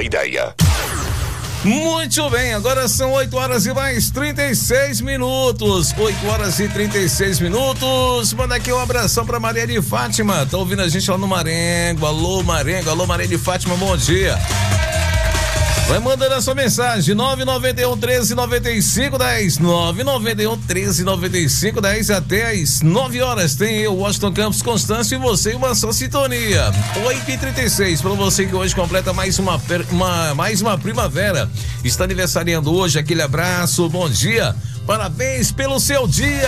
ideia. Muito bem, agora são 8 horas e mais 36 minutos. 8 horas e 36 minutos. Manda aqui um abração pra Maria de Fátima. Tá ouvindo a gente lá no Marengo. Alô, Marengo. Alô, Maria de Fátima, bom dia. Vai mandando a sua mensagem, 991-13-95-10, 991-13-95-10, até às 9 horas. Tem eu, Washington Campos, Constâncio e você em uma só sintonia. 8h36, para você que hoje completa mais uma primavera. Está aniversariando hoje, aquele abraço, bom dia, parabéns pelo seu dia.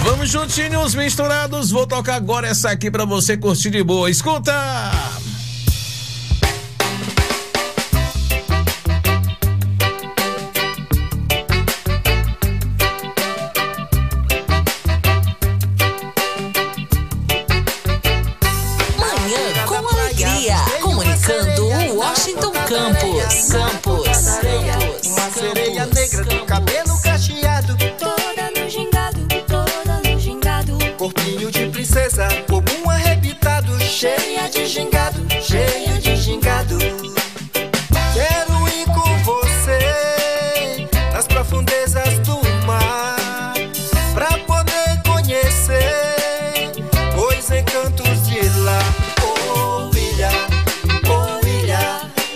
Vamos juntinhos, misturados, vou tocar agora essa aqui para você curtir de boa. Escuta! Comunicando o Washington Campos. Uma sereia negra do cabelo cacheado, toda no gingado, corpinho de princesa, bumbum arrebitado, cheia de gingado. Quero ir com você nas profundezas do mar, pra poder conhecer os encantos de lá.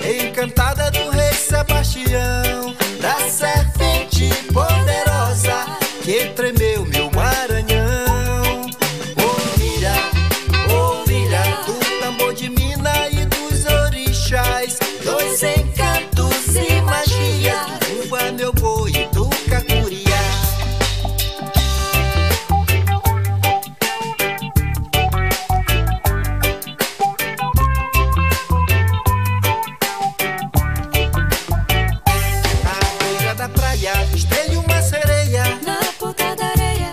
Encantada do rei Sebastião, da serpente poderosa que tremeu meu Maranhão. Ilha do tambor de mina e dos orixás, dois encantos e magia, Umba, meu boi e do cacuriá. Espelho uma sereia na ponta da areia,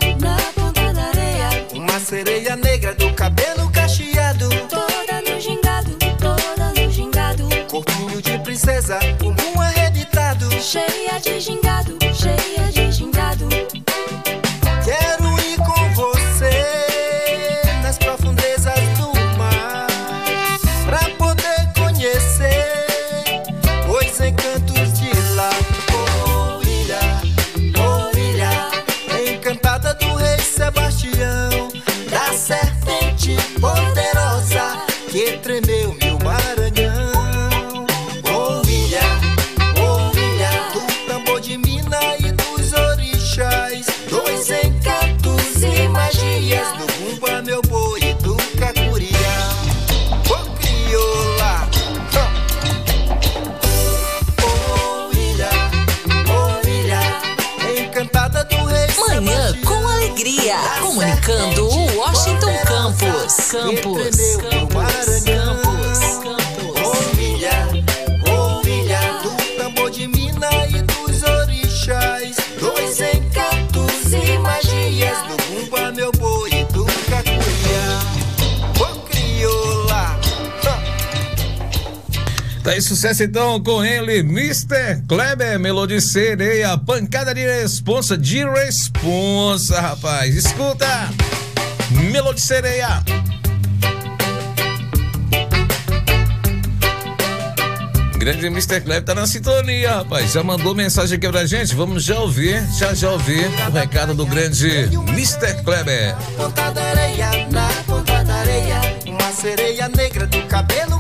uma sereia negra do cabelo cacheado, toda no gingado, corpinho de princesa, bumbum arrebitado, cheia de gingado. Quero ir com você nas profundezas do mar, pra poder conhecer os encantos de lá. Encantada do rei Sebastião, da serpente poderosa que tremeu meu Maranhão. Ilha do tambor de mina e dos orixás, dois encantos e magias, do Umba, meu boi e do cacuriá. Ô crioula, ilha, encantada do rei Manhã com alegria, comunicando o Washington Campos. Ilha do tambor de mina e dos orixás, dois encantos e magias, do Umba, meu boi e do cacuriá. Ô crioula. Tá aí sucesso então com ele, Mr. Kleber, Melody Sereia, pancada de responsa, rapaz. Escuta, Melody Sereia. Grande Mr. Kleber tá na sintonia, rapaz. Já mandou mensagem aqui pra gente, vamos já ouvir o recado do grande Mr. Kleber. Na ponta da areia, uma sereia negra do cabelo